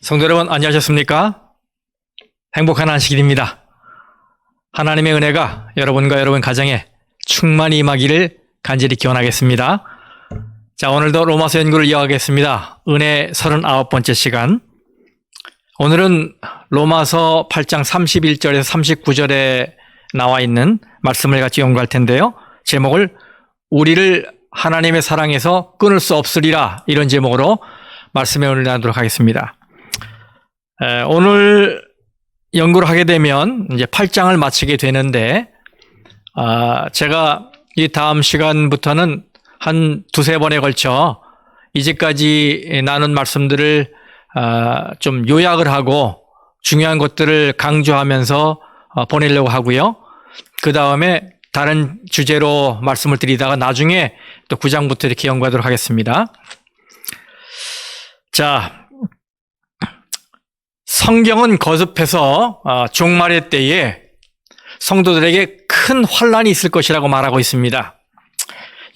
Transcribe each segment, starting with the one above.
성도 여러분, 안녕하셨습니까? 행복한 안식일입니다. 하나님의 은혜가 여러분과 여러분 가정에 충만히 임하기를 간절히 기원하겠습니다. 자, 오늘도 로마서 연구를 이어가겠습니다. 은혜 39번째 시간. 오늘은 로마서 8장 31절에서 39절에 나와 있는 말씀을 같이 연구할 텐데요. 제목을 우리를 하나님의 사랑에서 끊을 수 없으리라, 이런 제목으로 말씀의 은혜를 나누도록 하겠습니다. 오늘 연구를 하게 되면 이제 8장을 마치게 되는데, 제가 이 다음 시간부터는 한 두세 번에 걸쳐 이제까지 나눈 말씀들을 좀 요약을 하고 중요한 것들을 강조하면서 보내려고 하고요. 그 다음에 다른 주제로 말씀을 드리다가 나중에 또 9장부터 이렇게 연구하도록 하겠습니다. 자, 성경은 거듭해서 종말의 때에 성도들에게 큰 환난이 있을 것이라고 말하고 있습니다.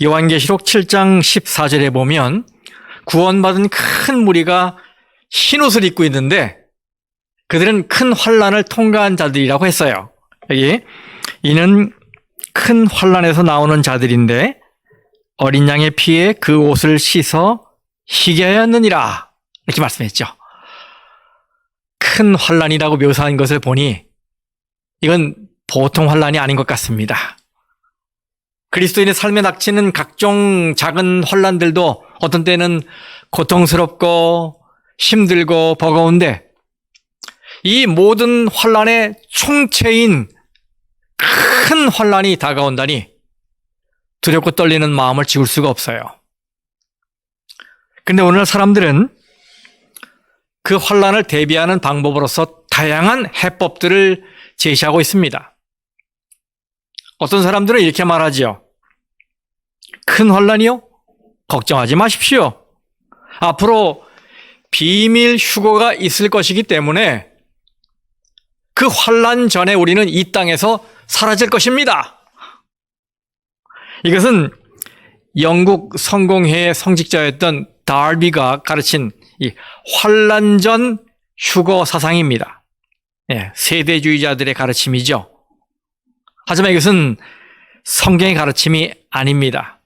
요한계시록 7장 14절에 보면 구원받은 큰 무리가 흰옷을 입고 있는데 그들은 큰 환난을 통과한 자들이라고 했어요. 여기 이는 큰 환난에서 나오는 자들인데 어린 양의 피에 그 옷을 씻어 희게 하였느니라, 이렇게 말씀했죠. 큰 환난이라고 묘사한 것을 보니 이건 보통 환난이 아닌 것 같습니다. 그리스도인의 삶에 닥치는 각종 작은 환난들도 어떤 때는 고통스럽고 힘들고 버거운데 이 모든 환난의 총체인 큰 환난이 다가온다니 두렵고 떨리는 마음을 지울 수가 없어요. 그런데 오늘날 사람들은 그 환난을 대비하는 방법으로서 다양한 해법들을 제시하고 있습니다. 어떤 사람들은 이렇게 말하지요. 큰 환난이요? 걱정하지 마십시오. 앞으로 비밀 휴거가 있을 것이기 때문에 그 환난 전에 우리는 이 땅에서 사라질 것입니다. 이것은 영국 성공회의 성직자였던 달비가 가르친 이 환난 전 휴거 사상입니다. 세대주의자들의 가르침이죠. 하지만 이것은 성경의 가르침이 아닙니다.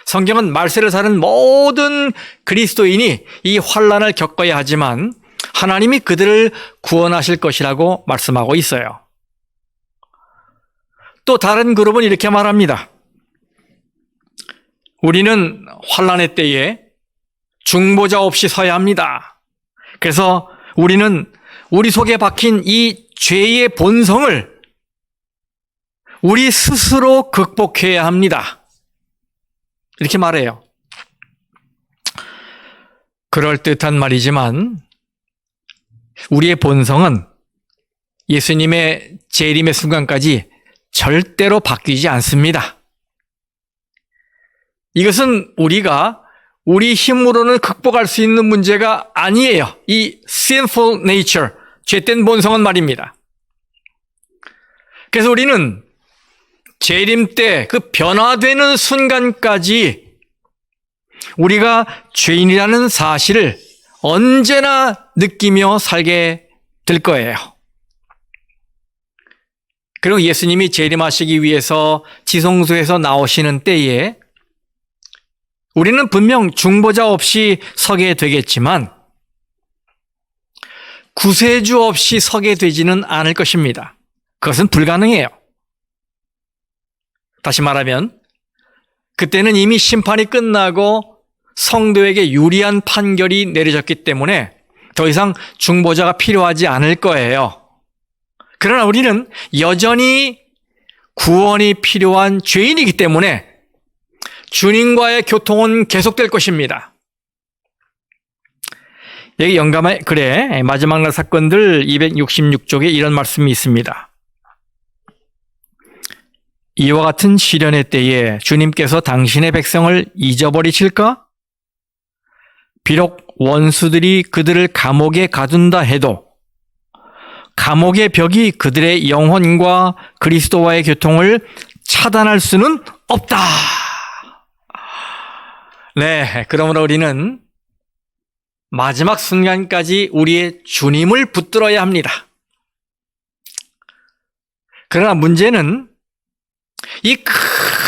성경은 말세를 사는 모든 그리스도인이 이 환난을 겪어야 하지만 하나님이 그들을 구원하실 것이라고 말씀하고 있어요. 또 다른 그룹은 이렇게 말합니다. 우리는 환난의 때에 중보자 없이 서야 합니다. 그래서 우리는 우리 속에 박힌 이 죄의 본성을 우리 스스로 극복해야 합니다. 이렇게 말해요. 그럴듯한 말이지만 우리의 본성은 예수님의 재림의 순간까지 절대로 바뀌지 않습니다. 이것은 우리가 우리 힘으로는 극복할 수 있는 문제가 아니에요. 이 sinful nature, 죄된 본성은 말입니다. 그래서 우리는 재림 때 그 변화되는 순간까지 우리가 죄인이라는 사실을 언제나 느끼며 살게 될 거예요. 그리고 예수님이 재림하시기 위해서 지성소에서 나오시는 때에 우리는 분명 중보자 없이 서게 되겠지만 구세주 없이 서게 되지는 않을 것입니다. 그것은 불가능해요. 다시 말하면 그때는 이미 심판이 끝나고 성도에게 유리한 판결이 내려졌기 때문에 더 이상 중보자가 필요하지 않을 거예요. 그러나 우리는 여전히 구원이 필요한 죄인이기 때문에 주님과의 교통은 계속될 것입니다. 여기 영감의 글에 마지막 날 사건들 266쪽에 이런 말씀이 있습니다. 이와 같은 시련의 때에 주님께서 당신의 백성을 잊어버리실까? 비록 원수들이 그들을 감옥에 가둔다 해도 감옥의 벽이 그들의 영혼과 그리스도와의 교통을 차단할 수는 없다. 네, 그러므로 우리는 마지막 순간까지 우리의 주님을 붙들어야 합니다. 그러나 문제는 이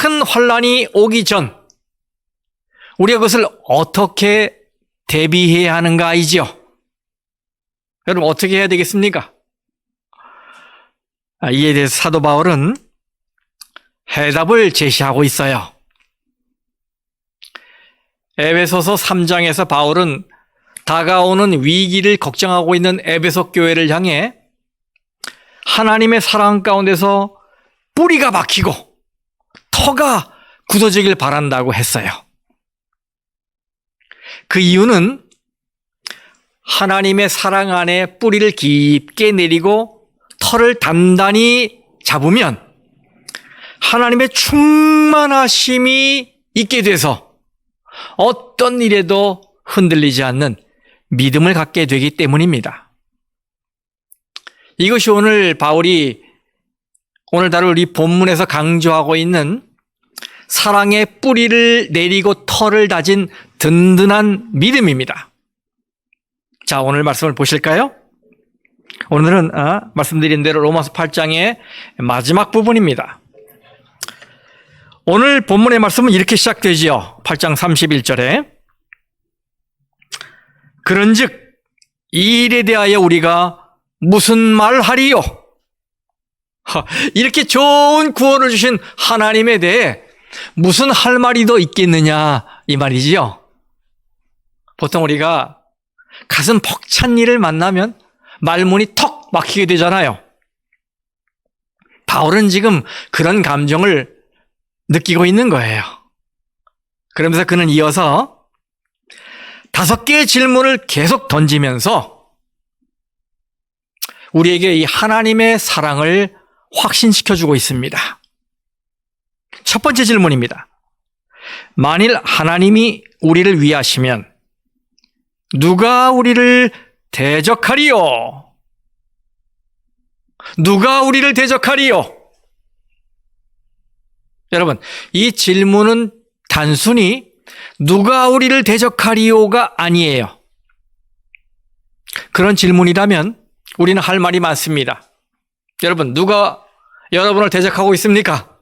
큰 환란이 오기 전 우리가 그것을 어떻게 대비해야 하는가이지요. 여러분 어떻게 해야 되겠습니까? 이에 대해서 사도 바울은 해답을 제시하고 있어요. 에베소서 3장에서 바울은 다가오는 위기를 걱정하고 있는 에베소 교회를 향해 하나님의 사랑 가운데서 뿌리가 박히고 터가 굳어지길 바란다고 했어요. 그 이유는 하나님의 사랑 안에 뿌리를 깊게 내리고 터를 단단히 잡으면 하나님의 충만하심이 있게 돼서 어떤 일에도 흔들리지 않는 믿음을 갖게 되기 때문입니다. 이것이 오늘 바울이 오늘 다룰 이 본문에서 강조하고 있는 사랑의 뿌리를 내리고 터를 다진 든든한 믿음입니다. 자, 오늘 말씀을 보실까요? 오늘은 말씀드린 대로 로마서 8장의 마지막 부분입니다. 오늘 본문의 말씀은 이렇게 시작되지요. 8장 31절에 그런즉 이 일에 대하여 우리가 무슨 말하리요? 이렇게 좋은 구원을 주신 하나님에 대해 무슨 할 말이 더 있겠느냐 이 말이지요. 보통 우리가 가슴 벅찬 일을 만나면 말문이 턱 막히게 되잖아요. 바울은 지금 그런 감정을 느끼고 있는 거예요. 그러면서 그는 이어서 5개의 질문을 계속 던지면서 우리에게 이 하나님의 사랑을 확신시켜주고 있습니다. 첫 번째 질문입니다. 만일 하나님이 우리를 위하시면 누가 우리를 대적하리요? 누가 우리를 대적하리요? 여러분, 이 질문은 단순히 누가 우리를 대적하리요가 아니에요. 그런 질문이라면 우리는 할 말이 많습니다. 여러분, 누가 여러분을 대적하고 있습니까?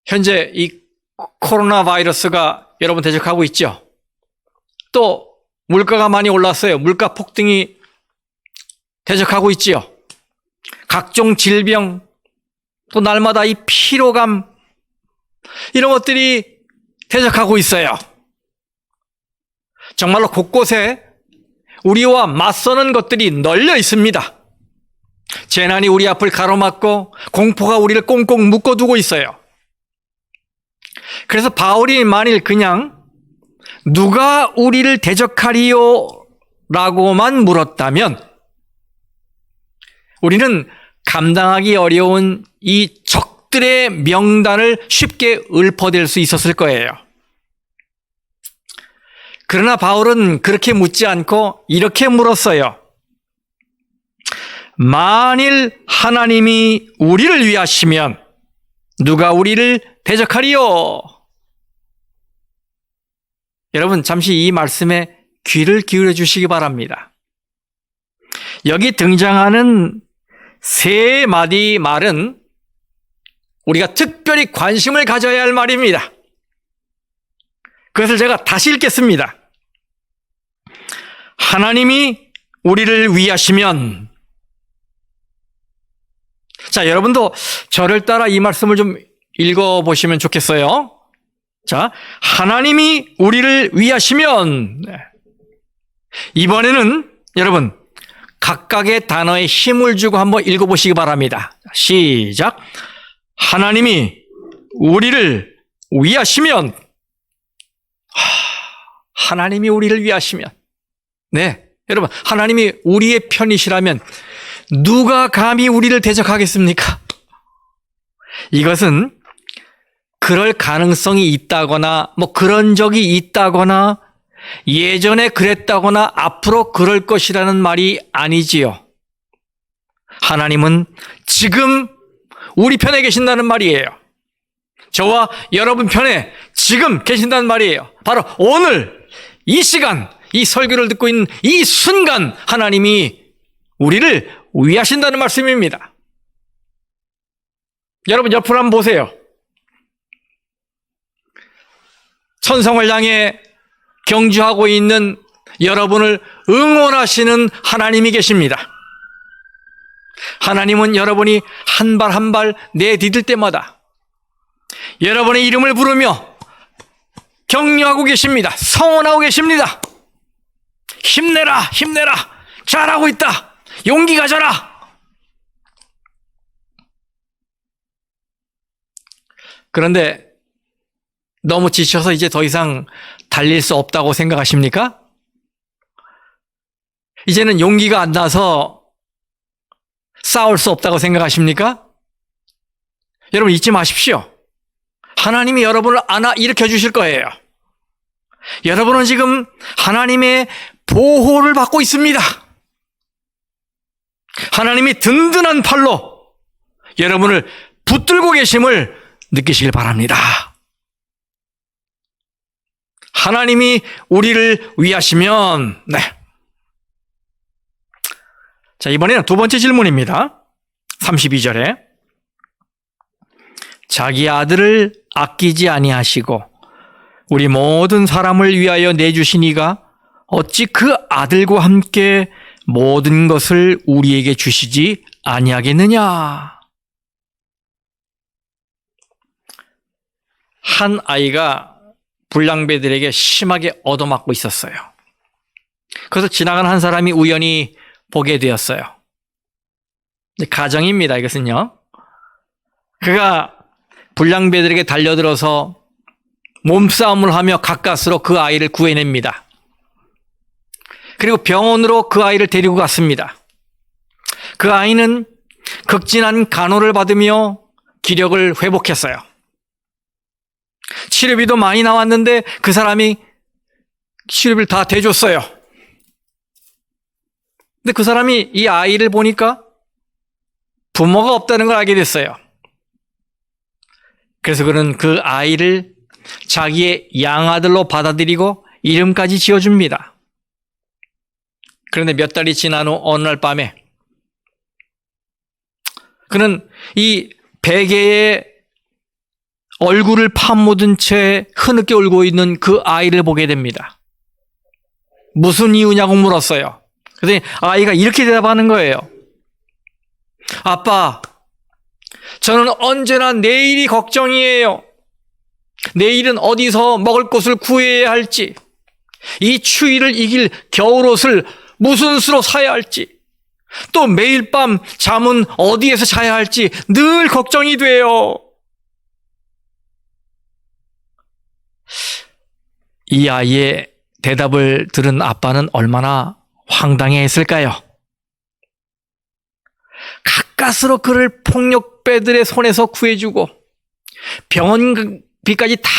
현재 이 코로나 바이러스가 여러분 대적하고 있죠. 또 물가가 많이 올랐어요. 물가 폭등이 대적하고 있지요. 각종 질병, 또 날마다 이 피로감, 이런 것들이 대적하고 있어요. 정말로 곳곳에 우리와 맞서는 것들이 널려 있습니다. 재난이 우리 앞을 가로막고 공포가 우리를 꽁꽁 묶어두고 있어요. 그래서 바울이 만일 그냥 누가 우리를 대적하리요? 라고만 물었다면 우리는 감당하기 어려운 이 적들의 명단을 쉽게 읊어댈 수 있었을 거예요. 그러나 바울은 그렇게 묻지 않고 이렇게 물었어요. 만일 하나님이 우리를 위하시면 누가 우리를 대적하리요? 여러분, 잠시 이 말씀에 귀를 기울여 주시기 바랍니다. 여기 등장하는 3마디 말은 우리가 특별히 관심을 가져야 할 말입니다. 그것을 제가 다시 읽겠습니다. 하나님이 우리를 위하시면. 자, 여러분도 저를 따라 이 말씀을 좀 읽어보시면 좋겠어요. 자, 하나님이 우리를 위하시면. 이번에는 여러분 각각의 단어에 힘을 주고 한번 읽어보시기 바랍니다. 시작. 하나님이 우리를 위하시면. 하나님이 우리를 위하시면. 네, 여러분, 하나님이 우리의 편이시라면 누가 감히 우리를 대적하겠습니까? 이것은 그럴 가능성이 있다거나 그런 적이 있다거나 예전에 그랬다거나 앞으로 그럴 것이라는 말이 아니지요. 하나님은 지금 우리 편에 계신다는 말이에요. 저와 여러분 편에 지금 계신다는 말이에요. 바로 오늘 이 시간 이 설교를 듣고 있는 이 순간 하나님이 우리를 위하신다는 말씀입니다. 여러분 옆으로 한번 보세요. 천성을 향해 경주하고 있는 여러분을 응원하시는 하나님이 계십니다. 하나님은 여러분이 한 발 한 발 내디딜 때마다 여러분의 이름을 부르며 격려하고 계십니다. 성원하고 계십니다. 힘내라, 힘내라, 잘하고 있다, 용기 가져라. 그런데 너무 지쳐서 이제 더 이상 달릴 수 없다고 생각하십니까? 이제는 용기가 안 나서 싸울 수 없다고 생각하십니까? 여러분 잊지 마십시오. 하나님이 여러분을 안아 일으켜 주실 거예요. 여러분은 지금 하나님의 보호를 받고 있습니다. 하나님이 든든한 팔로 여러분을 붙들고 계심을 느끼시길 바랍니다. 하나님이 우리를 위하시면, 자, 이번에는 두 번째 질문입니다. 32절에 자기 아들을 아끼지 아니하시고 우리 모든 사람을 위하여 내주시니가 어찌 그 아들과 함께 모든 것을 우리에게 주시지 아니하겠느냐. 한 아이가 불량배들에게 심하게 얻어맞고 있었어요. 그래서 지나가는 한 사람이 우연히 보게 되었어요. 가정입니다, 이것은요. 그가 불량배들에게 달려들어서 몸싸움을 하며 가까스로 그 아이를 구해냅니다. 그리고 병원으로 그 아이를 데리고 갔습니다. 그 아이는 극진한 간호를 받으며 기력을 회복했어요. 치료비도 많이 나왔는데 그 사람이 치료비를 다 대줬어요. 근데 그 사람이 이 아이를 보니까 부모가 없다는 걸 알게 됐어요. 그래서 그는 그 아이를 자기의 양아들로 받아들이고 이름까지 지어줍니다. 그런데 몇 달이 지난 후 어느 날 밤에 그는 이 베개에 얼굴을 파묻은 채 흐느껴 울고 있는 그 아이를 보게 됩니다. 무슨 이유냐고 물었어요. 그랬더니 아이가 이렇게 대답하는 거예요. 아빠, 저는 언제나 내일이 걱정이에요. 내일은 어디서 먹을 것을 구해야 할지, 이 추위를 이길 겨울옷을 무슨 수로 사야 할지, 또 매일 밤 잠은 어디에서 자야 할지 늘 걱정이 돼요. 이 아이의 대답을 들은 아빠는 얼마나 황당해했을까요? 가까스로 그를 폭력배들의 손에서 구해주고 병원비까지 다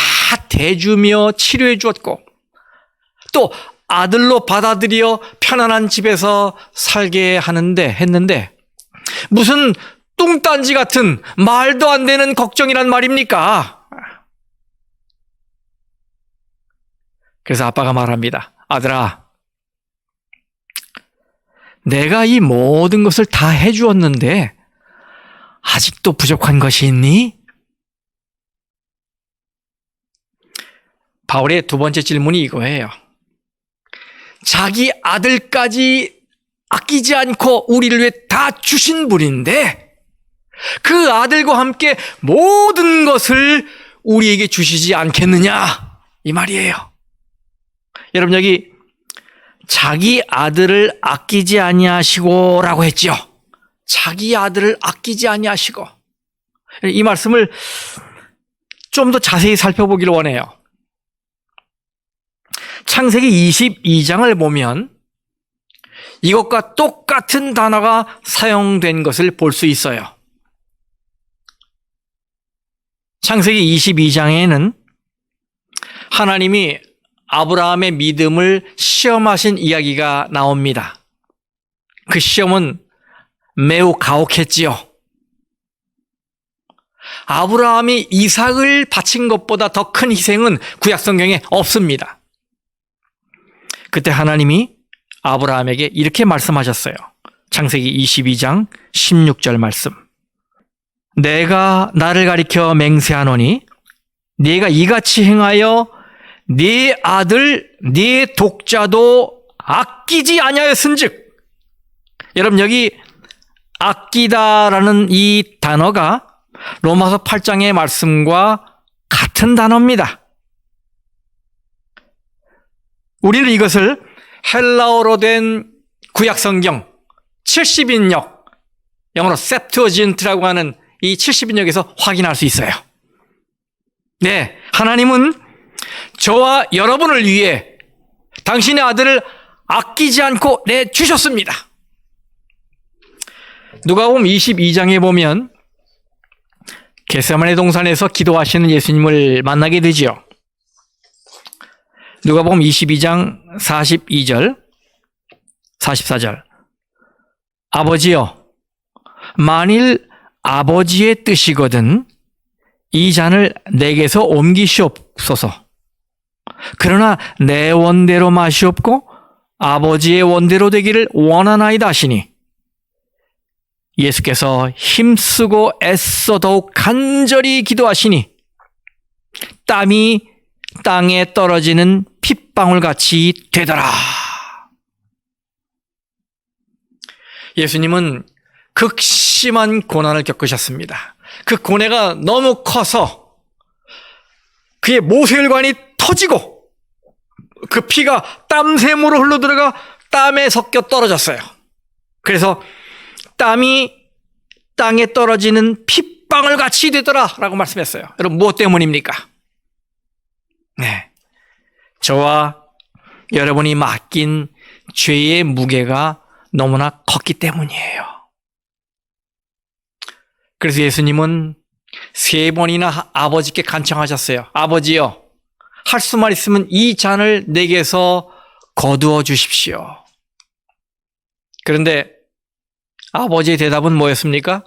대주며 치료해 주었고 또 아들로 받아들여 편안한 집에서 살게 했는데 무슨 뚱딴지 같은 말도 안 되는 걱정이란 말입니까? 그래서 아빠가 말합니다. 아들아, 내가 이 모든 것을 다 해주었는데 아직도 부족한 것이 있니? 바울의 두 번째 질문이 이거예요. 자기 아들까지 아끼지 않고 우리를 위해 다 주신 분인데 그 아들과 함께 모든 것을 우리에게 주시지 않겠느냐, 이 말이에요. 여러분, 여기 자기 아들을 아끼지 아니하시고 라고 했죠. 자기 아들을 아끼지 아니하시고. 이 말씀을 좀 더 자세히 살펴보기를 원해요. 창세기 22장을 보면 이것과 똑같은 단어가 사용된 것을 볼 수 있어요. 창세기 22장에는 하나님이 아브라함의 믿음을 시험하신 이야기가 나옵니다. 그 시험은 매우 가혹했지요. 아브라함이 이삭을 바친 것보다 더 큰 희생은 구약 성경에 없습니다. 그때 하나님이 아브라함에게 이렇게 말씀하셨어요. 창세기 22장 16절 말씀. 내가 나를 가리켜 맹세하노니 네가 이같이 행하여 네 아들 네 독자도 아끼지 아니하였은즉. 여러분, 여기 아끼다라는 이 단어가 로마서 8장의 말씀과 같은 단어입니다. 우리는 이것을 헬라어로 된 구약성경 70인역, 영어로 셉투어진트라고 하는 이 70인역에서 확인할 수 있어요. 네, 하나님은 저와 여러분을 위해 당신의 아들을 아끼지 않고 내주셨습니다. 누가복음 22장에 보면 겟세마네 동산에서 기도하시는 예수님을 만나게 되지요. 누가복음 22장 42절, 44절. 아버지여, 만일 아버지의 뜻이거든 이 잔을 내게서 옮기시옵소서. 그러나 내 원대로 마시옵고 아버지의 원대로 되기를 원하나이다 하시니 예수께서 힘쓰고 애써 더욱 간절히 기도하시니 땀이 땅에 떨어지는 핏방울같이 되더라. 예수님은 극심한 고난을 겪으셨습니다. 그 고뇌가 너무 커서 그의 모세혈관이 터지고 그 피가 땀샘으로 흘러들어가 땀에 섞여 떨어졌어요. 그래서 땀이 땅에 떨어지는 핏방울같이 되더라 라고 말씀했어요. 여러분, 무엇 때문입니까? 네, 저와 여러분이 맡긴 죄의 무게가 너무나 컸기 때문이에요. 그래서 예수님은 3번이나 아버지께 간청하셨어요. 아버지요, 할 수만 있으면 이 잔을 내게서 거두어 주십시오. 그런데 아버지의 대답은 뭐였습니까?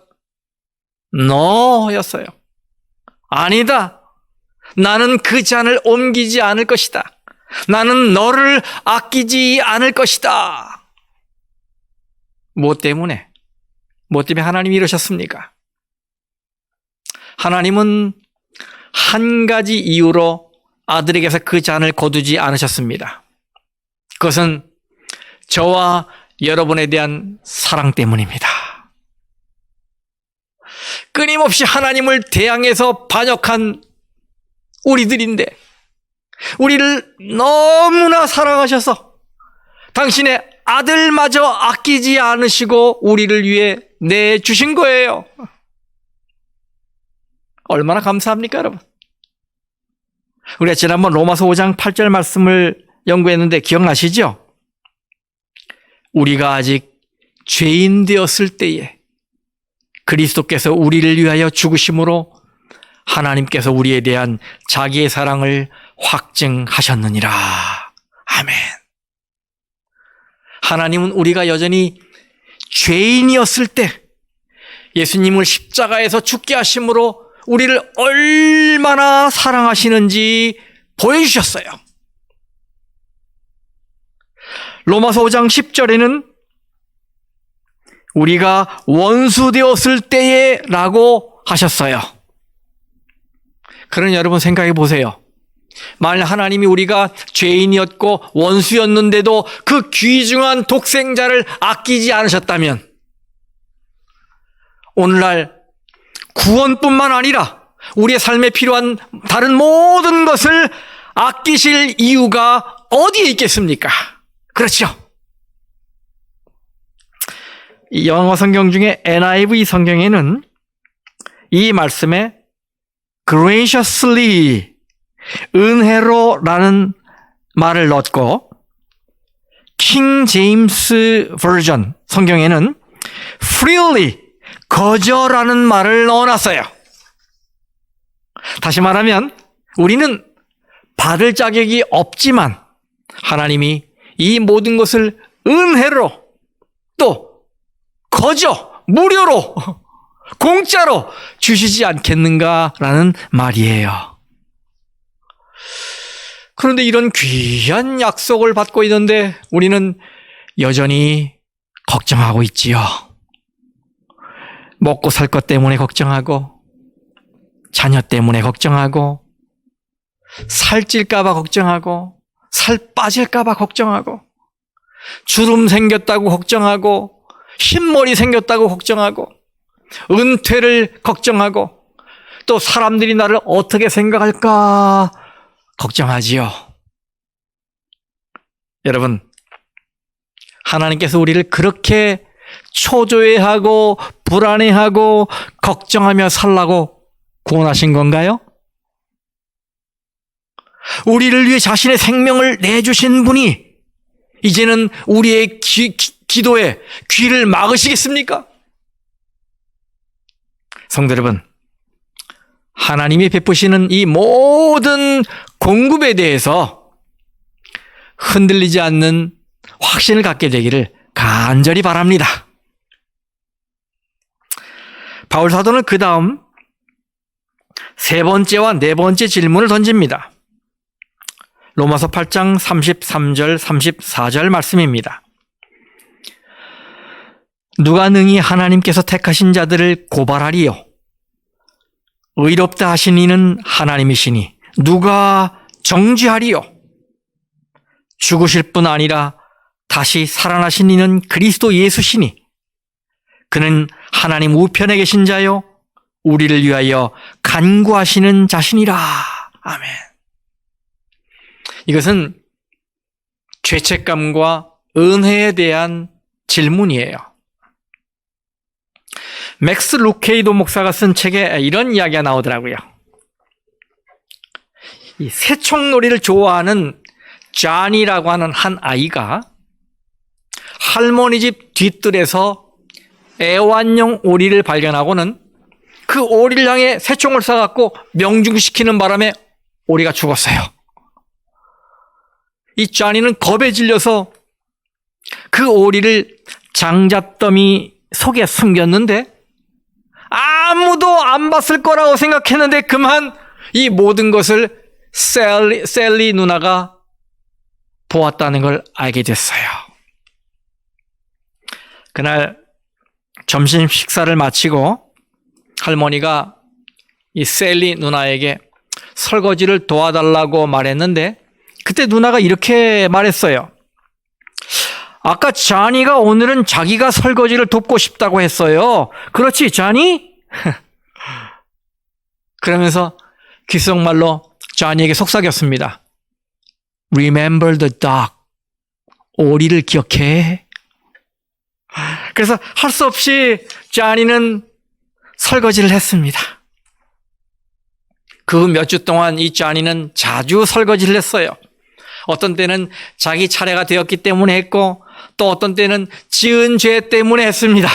노였어요. 아니다. 나는 그 잔을 옮기지 않을 것이다. 나는 너를 아끼지 않을 것이다. 무엇 때문에 하나님이 이러셨습니까? 하나님은 한 가지 이유로 아들에게서 그 잔을 거두지 않으셨습니다. 그것은 저와 여러분에 대한 사랑 때문입니다. 끊임없이 하나님을 대항해서 반역한 우리들인데 우리를 너무나 사랑하셔서 당신의 아들마저 아끼지 않으시고 우리를 위해 내주신 거예요. 얼마나 감사합니까, 여러분? 우리가 지난번 로마서 5장 8절 말씀을 연구했는데 기억나시죠? 우리가 아직 죄인 되었을 때에 그리스도께서 우리를 위하여 죽으심으로 하나님께서 우리에 대한 자기의 사랑을 확증하셨느니라. 아멘. 하나님은 우리가 여전히 죄인이었을 때 예수님을 십자가에서 죽게 하심으로 우리를 얼마나 사랑하시는지 보여주셨어요. 로마서 5장 10절에는 우리가 원수 되었을 때에 라고 하셨어요. 그러니 여러분 생각해 보세요. 만일 하나님이 우리가 죄인이었고 원수였는데도 그 귀중한 독생자를 아끼지 않으셨다면 오늘날 구원뿐만 아니라 우리의 삶에 필요한 다른 모든 것을 아끼실 이유가 어디에 있겠습니까? 그렇죠. 이 영어 성경 중에 NIV 성경에는 이 말씀에 graciously, 은혜로라는 말을 넣었고 킹 제임스 버전 성경에는 freely, 거저라는 말을 넣어놨어요. 다시 말하면 우리는 받을 자격이 없지만 하나님이 이 모든 것을 은혜로 또 거저, 무료로, 공짜로 주시지 않겠는가라는 말이에요. 그런데 이런 귀한 약속을 받고 있는데 우리는 여전히 걱정하고 있지요. 먹고 살 것 때문에 걱정하고, 자녀 때문에 걱정하고, 살찔까봐 걱정하고, 살 빠질까봐 걱정하고, 주름 생겼다고 걱정하고, 흰머리 생겼다고 걱정하고, 은퇴를 걱정하고, 또 사람들이 나를 어떻게 생각할까 걱정하지요. 여러분, 하나님께서 우리를 그렇게 초조해하고 불안해하고 걱정하며 살라고 구원하신 건가요? 우리를 위해 자신의 생명을 내주신 분이 이제는 우리의 기도에 귀를 막으시겠습니까? 성도 여러분, 하나님이 베푸시는 이 모든 공급에 대해서 흔들리지 않는 확신을 갖게 되기를 간절히 바랍니다. 바울 사도는 그 다음 세 번째와 네 번째 질문을 던집니다. 로마서 8장 33절, 34절 말씀입니다. 누가 능히 하나님께서 택하신 자들을 고발하리요? 의롭다 하신 이는 하나님이시니 누가 정죄하리요? 죽으실 뿐 아니라 다시 살아나신 이는 그리스도 예수시니 그는 하나님 우편에 계신 자요 우리를 위하여 간구하시는 자신이라. 아멘. 이것은 죄책감과 은혜에 대한 질문이에요. 맥스 루케이도 목사가 쓴 책에 이런 이야기가 나오더라고요. 이 새총놀이를 좋아하는 존이라고 하는 한 아이가 할머니 집 뒤뜰에서 애완용 오리를 발견하고는 그 오리를 향해 새총을 쏴갖고 명중시키는 바람에 오리가 죽었어요. 이 존이는 겁에 질려서 그 오리를 장잣더미 속에 숨겼는데 아무도 안 봤을 거라고 생각했는데 그만 이 모든 것을 셀리 누나가 보았다는 걸 알게 됐어요. 그날 점심 식사를 마치고 할머니가 이 셀리 누나에게 설거지를 도와달라고 말했는데 그때 누나가 이렇게 말했어요. 아까 자니가 오늘은 자기가 설거지를 돕고 싶다고 했어요. 그렇지, 자니? 그러면서 귓속말로 자니에게 속삭였습니다. Remember the dog. 오리를 기억해. 그래서 할 수 없이 자니는 설거지를 했습니다. 그 몇 주 동안 이 자니는 자주 설거지를 했어요. 어떤 때는 자기 차례가 되었기 때문에 했고 또 어떤 때는 지은 죄 때문에 했습니다.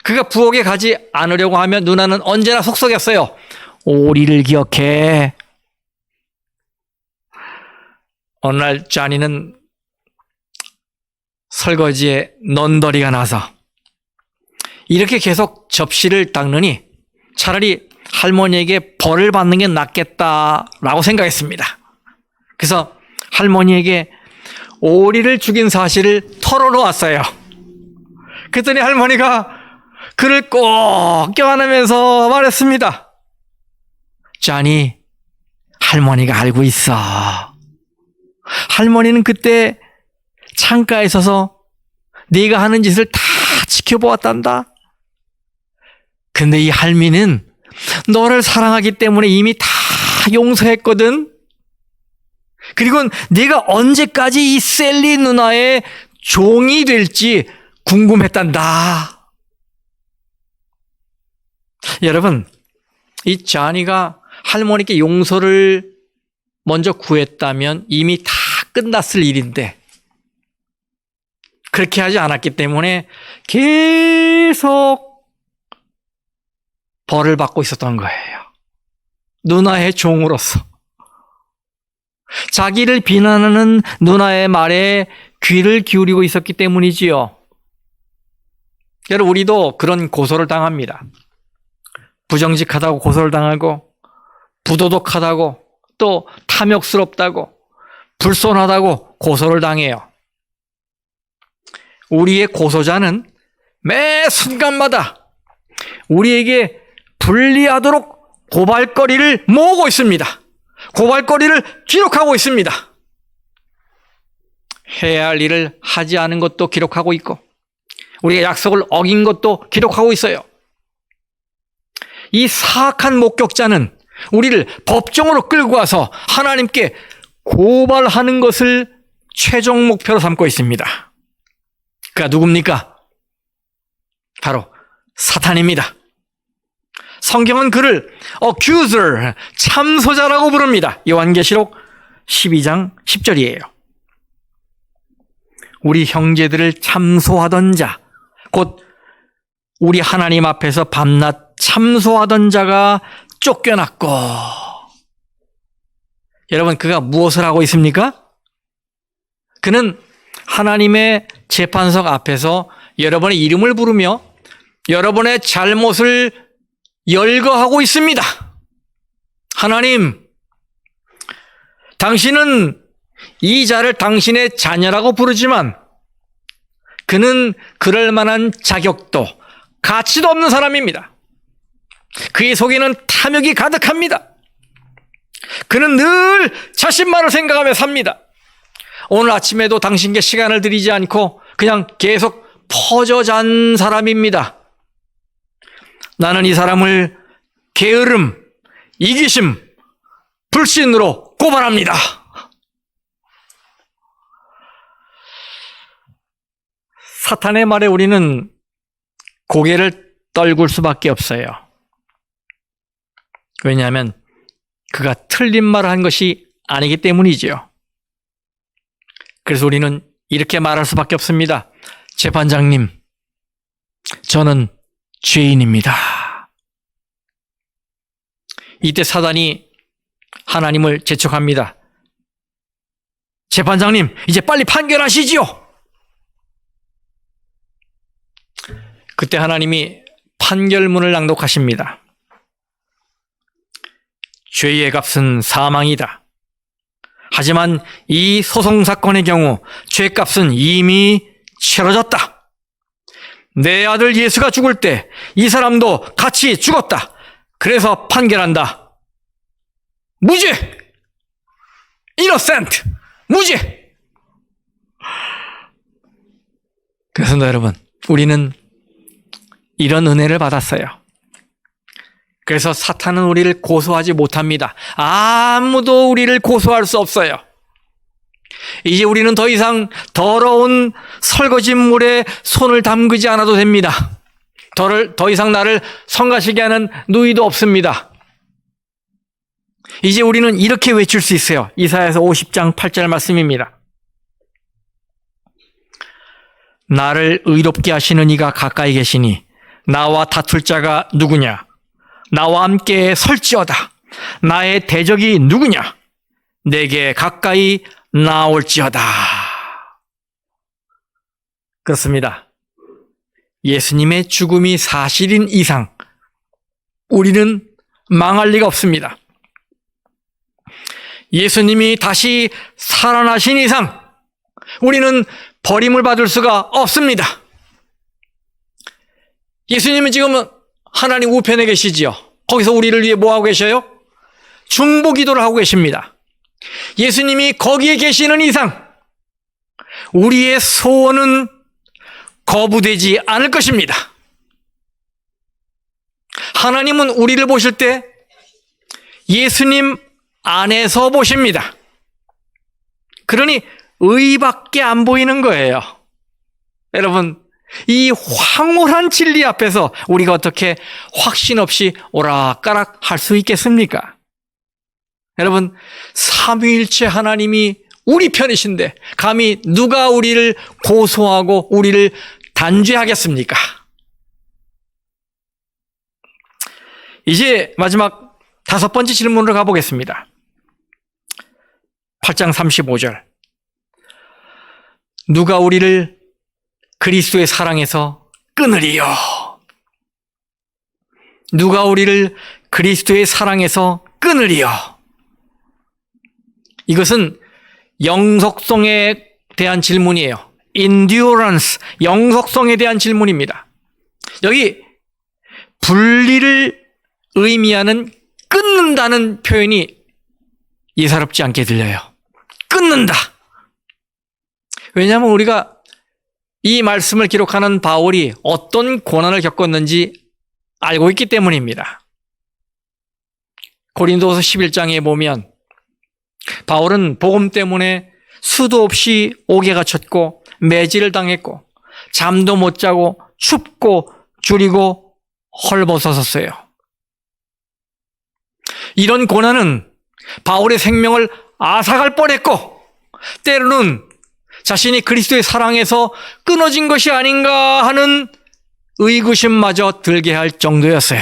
그가 부엌에 가지 않으려고 하면 누나는 언제나 속삭였어요. 오리를 기억해. 어느 날 자니는 설거지에 넌더리가 나서 이렇게 계속 접시를 닦느니 차라리 할머니에게 벌을 받는 게 낫겠다라고 생각했습니다. 그래서 할머니에게 오리를 죽인 사실을 털어놓았어요. 그랬더니 할머니가 그를 꼭 껴안으면서 말했습니다. 자니, 할머니가 알고 있어. 할머니는 그때 창가에 서서 네가 하는 짓을 다 지켜보았단다. 근데 이 할미는 너를 사랑하기 때문에 이미 다 용서했거든. 그리고 네가 언제까지 이 셀리 누나의 종이 될지 궁금했단다. 여러분, 이 자니가 할머니께 용서를 먼저 구했다면 이미 다 끝났을 일인데 그렇게 하지 않았기 때문에 계속 벌을 받고 있었던 거예요. 누나의 종으로서. 자기를 비난하는 누나의 말에 귀를 기울이고 있었기 때문이지요. 여러분, 우리도 그런 고소를 당합니다. 부정직하다고 고소를 당하고 부도덕하다고 것도 탐욕스럽다고, 불손하다고 고소를 당해요. 우리의 고소자는 매 순간마다 우리에게 불리하도록 고발거리를 모으고 있습니다. 고발거리를 기록하고 있습니다. 해야 할 일을 하지 않은 것도 기록하고 있고, 우리가 약속을 어긴 것도 기록하고 있어요. 이 사악한 목격자는 우리를 법정으로 끌고 와서 하나님께 고발하는 것을 최종 목표로 삼고 있습니다. 그가 누굽니까? 바로 사탄입니다. 성경은 그를 accuser, 참소자라고 부릅니다. 요한계시록 12장 10절이에요. 우리 형제들을 참소하던 자, 곧 우리 하나님 앞에서 밤낮 참소하던 자가 쫓겨났고, 여러분, 그가 무엇을 하고 있습니까? 그는 하나님의 재판석 앞에서 여러분의 이름을 부르며 여러분의 잘못을 열거하고 있습니다. 하나님, 당신은 이 자를 당신의 자녀라고 부르지만 그는 그럴 만한 자격도 가치도 없는 사람입니다. 그의 속에는 탐욕이 가득합니다. 그는 늘 자신만을 생각하며 삽니다. 오늘 아침에도 당신께 시간을 들이지 않고 그냥 계속 퍼져 잔 사람입니다. 나는 이 사람을 게으름, 이기심, 불신으로 고발합니다. 사탄의 말에 우리는 고개를 떨굴 수밖에 없어요. 왜냐하면 그가 틀린 말을 한 것이 아니기 때문이지요. 그래서 우리는 이렇게 말할 수밖에 없습니다. 재판장님, 저는 죄인입니다. 이때 사단이 하나님을 재촉합니다. 재판장님, 이제 빨리 판결하시지요. 그때 하나님이 판결문을 낭독하십니다. 죄의 값은 사망이다. 하지만 이 소송 사건의 경우 죄값은 이미 치러졌다. 내 아들 예수가 죽을 때 이 사람도 같이 죽었다. 그래서 판결한다. 무죄! innocent! 무죄! 그래서 여러분, 우리는 이런 은혜를 받았어요. 그래서 사탄은 우리를 고소하지 못합니다. 아무도 우리를 고소할 수 없어요. 이제 우리는 더 이상 더러운 설거짓물에 손을 담그지 않아도 됩니다. 더 이상 나를 성가시게 하는 누이도 없습니다. 이제 우리는 이렇게 외칠 수 있어요. 이사야서 50장 8절 말씀입니다. 나를 의롭게 하시는 이가 가까이 계시니 나와 다툴 자가 누구냐? 나와 함께 설지어다. 나의 대적이 누구냐? 내게 가까이 나올지어다. 그렇습니다. 예수님의 죽음이 사실인 이상 우리는 망할 리가 없습니다. 예수님이 다시 살아나신 이상 우리는 버림을 받을 수가 없습니다. 예수님은 지금 하나님 우편에 계시지요. 거기서 우리를 위해 뭐하고 계셔요? 중보기도를 하고 계십니다. 예수님이 거기에 계시는 이상 우리의 소원은 거부되지 않을 것입니다. 하나님은 우리를 보실 때 예수님 안에서 보십니다. 그러니 의밖에 안 보이는 거예요. 여러분, 이 황홀한 진리 앞에서 우리가 어떻게 확신 없이 오락가락 할 수 있겠습니까? 여러분, 삼위일체 하나님이 우리 편이신데 감히 누가 우리를 고소하고 우리를 단죄하겠습니까? 이제 마지막 5번째 질문으로 가보겠습니다. 8장 35절. 누가 우리를 그리스도의 사랑에서 끊으리요? 누가 우리를 그리스도의 사랑에서 끊으리요? 이것은 영속성에 대한 질문이에요. endurance, 영속성에 대한 질문입니다. 여기 분리를 의미하는 끊는다는 표현이 예사롭지 않게 들려요. 끊는다. 왜냐하면 우리가 이 말씀을 기록하는 바울이 어떤 고난을 겪었는지 알고 있기 때문입니다. 고린도서 11장에 보면 바울은 복음 때문에 수도 없이 옥에 갇혔고 매질을 당했고 잠도 못 자고 춥고 줄이고 헐벗어섰어요. 이런 고난은 바울의 생명을 앗아갈 뻔했고 때로는 자신이 그리스도의 사랑에서 끊어진 것이 아닌가 하는 의구심마저 들게 할 정도였어요.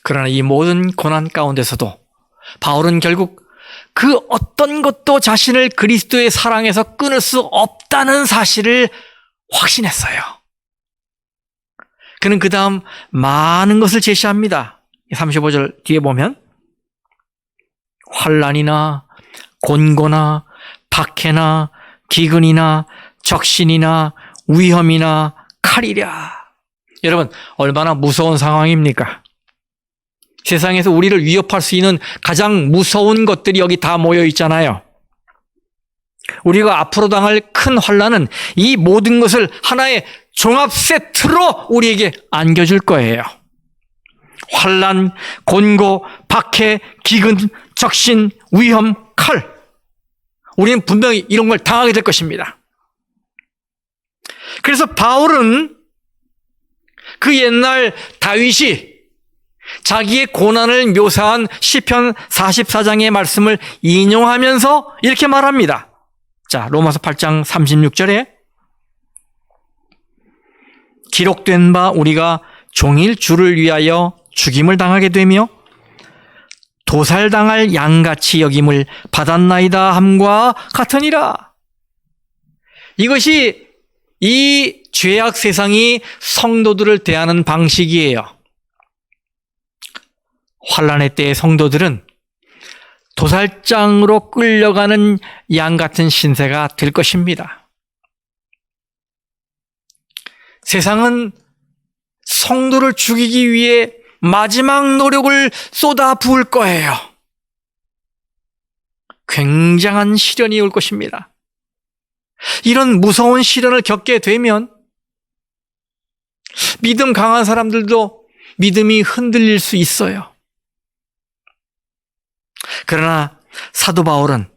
그러나 이 모든 고난 가운데서도 바울은 결국 그 어떤 것도 자신을 그리스도의 사랑에서 끊을 수 없다는 사실을 확신했어요. 그는 그 다음 많은 것을 제시합니다. 35절 뒤에 보면 환난이나 곤고나 박해나 기근이나 적신이나 위험이나 칼이랴. 여러분, 얼마나 무서운 상황입니까? 세상에서 우리를 위협할 수 있는 가장 무서운 것들이 여기 다 모여 있잖아요. 우리가 앞으로 당할 큰 환난은 이 모든 것을 하나의 종합 세트로 우리에게 안겨줄 거예요. 환난, 곤고, 박해, 기근, 적신, 위험, 칼. 우리는 분명히 이런 걸 당하게 될 것입니다. 그래서 바울은 그 옛날 다윗이 자기의 고난을 묘사한 시편 44장의 말씀을 인용하면서 이렇게 말합니다. 자, 로마서 8장 36절에 기록된 바 우리가 종일 주를 위하여 죽임을 당하게 되며 도살당할 양같이 여김을 받았나이다 함과 같으니라. 이것이 이 죄악 세상이 성도들을 대하는 방식이에요. 환난의 때의 성도들은 도살장으로 끌려가는 양 같은 신세가 될 것입니다. 세상은 성도를 죽이기 위해 마지막 노력을 쏟아 부을 거예요. 굉장한 시련이 올 것입니다. 이런 무서운 시련을 겪게 되면 믿음 강한 사람들도 믿음이 흔들릴 수 있어요. 그러나 사도 바울은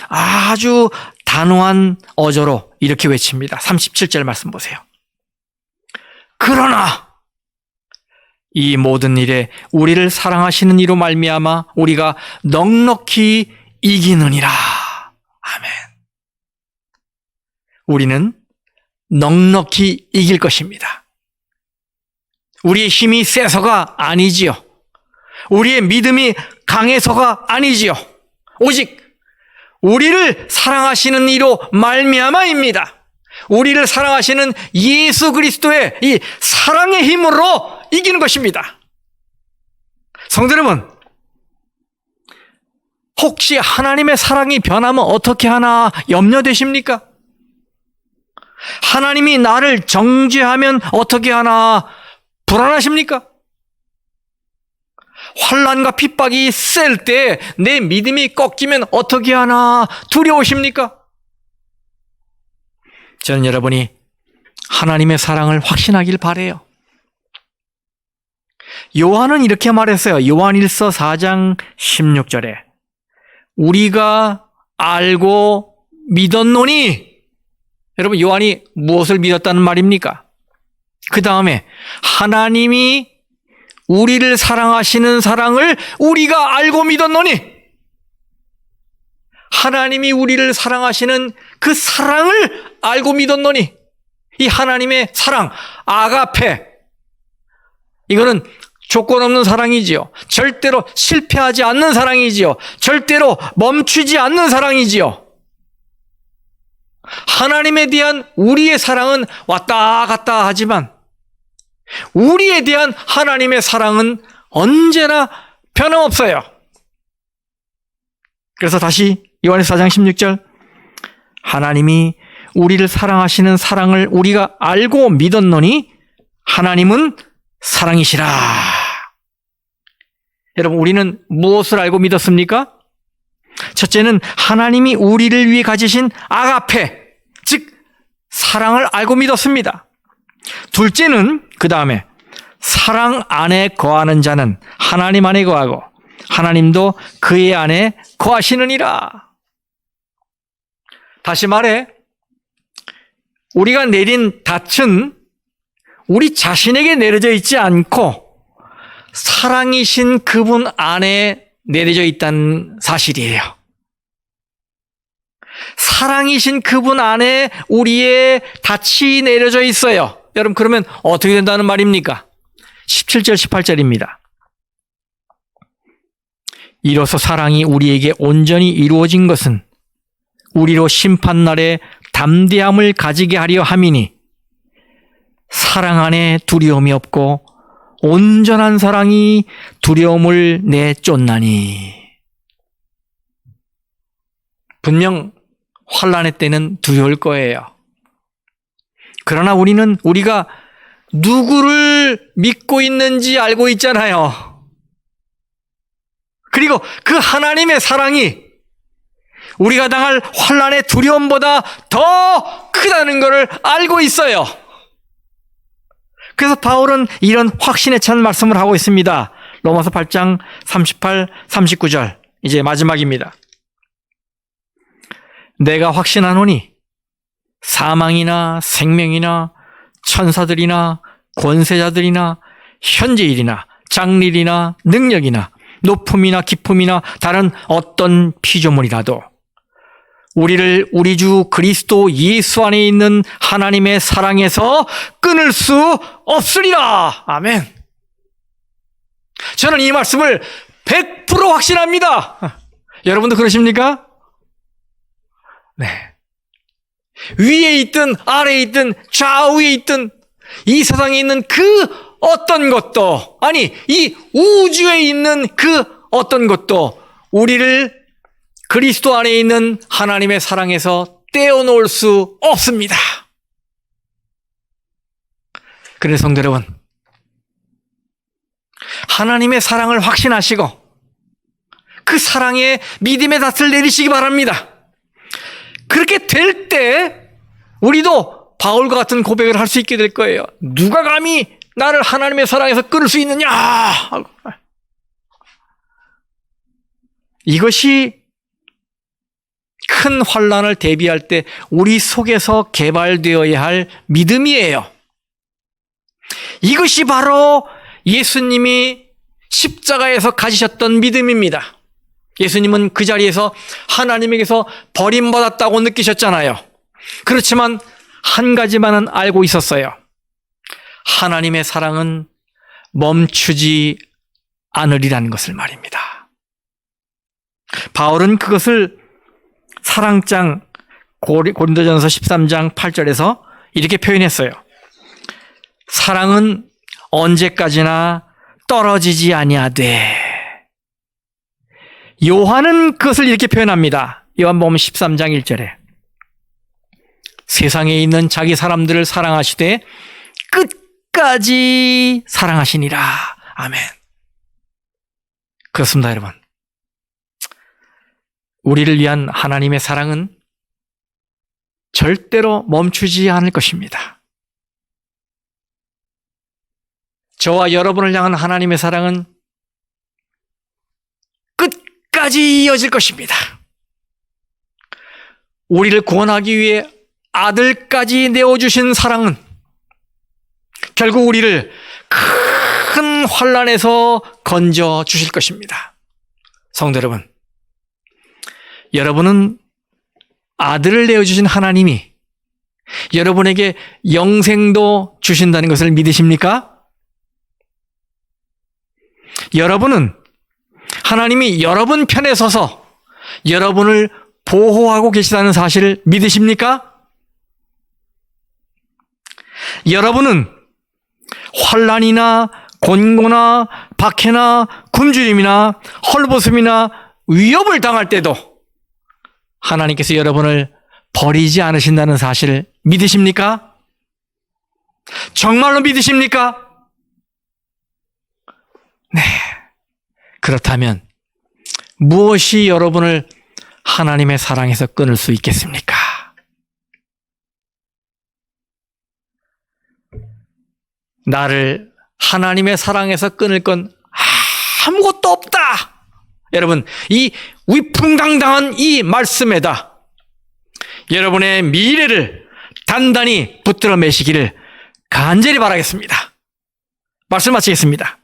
아주 단호한 어조로 이렇게 외칩니다. 37절 말씀 보세요. 그러나 이 모든 일에 우리를 사랑하시는 이로 말미암아 우리가 넉넉히 이기느니라. 아멘. 우리는 넉넉히 이길 것입니다. 우리의 힘이 세서가 아니지요. 우리의 믿음이 강해서가 아니지요. 오직 우리를 사랑하시는 이로 말미암아입니다. 우리를 사랑하시는 예수 그리스도의 이 사랑의 힘으로 이기는 것입니다. 성도 여러분, 혹시 하나님의 사랑이 변하면 어떻게 하나 염려되십니까? 하나님이 나를 정죄하면 어떻게 하나 불안하십니까? 환난과 핍박이 셀 때 내 믿음이 꺾이면 어떻게 하나 두려우십니까? 저는 여러분이 하나님의 사랑을 확신하길 바라요. 요한은 이렇게 말했어요. 요한일서 4장 16절에 우리가 알고 믿었노니. 여러분, 요한이 무엇을 믿었다는 말입니까? 그 다음에 하나님이 우리를 사랑하시는 사랑을 우리가 알고 믿었노니. 하나님이 우리를 사랑하시는 그 사랑을 알고 믿었노니. 이 하나님의 사랑, 아가페, 이거는 조건 없는 사랑이지요. 절대로 실패하지 않는 사랑이지요. 절대로 멈추지 않는 사랑이지요. 하나님에 대한 우리의 사랑은 왔다 갔다 하지만 우리에 대한 하나님의 사랑은 언제나 변함없어요. 그래서 다시 요한에서 4장 16절, 하나님이 우리를 사랑하시는 사랑을 우리가 알고 믿었노니 하나님은 사랑이시라. 여러분, 우리는 무엇을 알고 믿었습니까? 첫째는 하나님이 우리를 위해 가지신 아가페, 즉 사랑을 알고 믿었습니다. 둘째는 그 다음에 사랑 안에 거하는 자는 하나님 안에 거하고 하나님도 그의 안에 거하시느니라. 다시 말해, 우리가 내린 닻은 우리 자신에게 내려져 있지 않고 사랑이신 그분 안에 내려져 있다는 사실이에요. 사랑이신 그분 안에 우리의 닻이 내려져 있어요. 여러분, 그러면 어떻게 된다는 말입니까? 17절, 18절입니다. 이로써 사랑이 우리에게 온전히 이루어진 것은 우리로 심판날에 담대함을 가지게 하려 함이니 사랑 안에 두려움이 없고 온전한 사랑이 두려움을 내쫓나니. 분명 환난의 때는 두려울 거예요. 그러나 우리가 누구를 믿고 있는지 알고 있잖아요. 그리고 그 하나님의 사랑이 우리가 당할 환난의 두려움보다 더 크다는 것을 알고 있어요. 그래서 바울은 이런 확신에 찬 말씀을 하고 있습니다. 로마서 8장 38, 39절, 이제 마지막입니다. 내가 확신하노니 사망이나 생명이나 천사들이나 권세자들이나 현재일이나 장래일이나 능력이나 높음이나 깊음이나 다른 어떤 피조물이라도 우리를 우리 주 그리스도 예수 안에 있는 하나님의 사랑에서 끊을 수 없으리라. 아멘. 저는 이 말씀을 100% 확신합니다. 여러분도 그러십니까? 네. 위에 있든 아래에 있든 좌우에 있든 이 세상에 있는 그 어떤 것도, 아니 이 우주에 있는 그 어떤 것도 우리를 그리스도 안에 있는 하나님의 사랑에서 떼어놓을 수 없습니다. 그래서 성도 여러분, 하나님의 사랑을 확신하시고 그 사랑에 믿음의 닻을 내리시기 바랍니다. 그렇게 될 때 우리도 바울과 같은 고백을 할 수 있게 될 거예요. 누가 감히 나를 하나님의 사랑에서 끊을 수 있느냐? 이것이 큰 환난을 대비할 때 우리 속에서 개발되어야 할 믿음이에요. 이것이 바로 예수님이 십자가에서 가지셨던 믿음입니다. 예수님은 그 자리에서 하나님에게서 버림받았다고 느끼셨잖아요. 그렇지만 한 가지만은 알고 있었어요. 하나님의 사랑은 멈추지 않으리라는 것을 말입니다. 바울은 그것을 사랑장 고린도전서 13장 8절에서 이렇게 표현했어요. 사랑은 언제까지나 떨어지지 아니하되. 요한은 그것을 이렇게 표현합니다. 요한복음 13장 1절에 세상에 있는 자기 사람들을 사랑하시되 끝까지 사랑하시니라. 아멘. 그렇습니다, 여러분. 우리를 위한 하나님의 사랑은 절대로 멈추지 않을 것입니다. 저와 여러분을 향한 하나님의 사랑은 끝까지 이어질 것입니다. 우리를 구원하기 위해 아들까지 내어주신 사랑은 결국 우리를 큰 환난에서 건져 주실 것입니다. 성도 여러분, 여러분은 아들을 내어주신 하나님이 여러분에게 영생도 주신다는 것을 믿으십니까? 여러분은 하나님이 여러분 편에 서서 여러분을 보호하고 계시다는 사실을 믿으십니까? 여러분은 환난이나 곤고나 박해나 굶주림이나 헐벗음이나 위협을 당할 때도 하나님께서 여러분을 버리지 않으신다는 사실을 믿으십니까? 정말로 믿으십니까? 네. 그렇다면 무엇이 여러분을 하나님의 사랑에서 끊을 수 있겠습니까? 나를 하나님의 사랑에서 끊을 건 아무것도 없다. 여러분, 이 위풍당당한 이 말씀에다 여러분의 미래를 단단히 붙들어 매시기를 간절히 바라겠습니다. 말씀 마치겠습니다.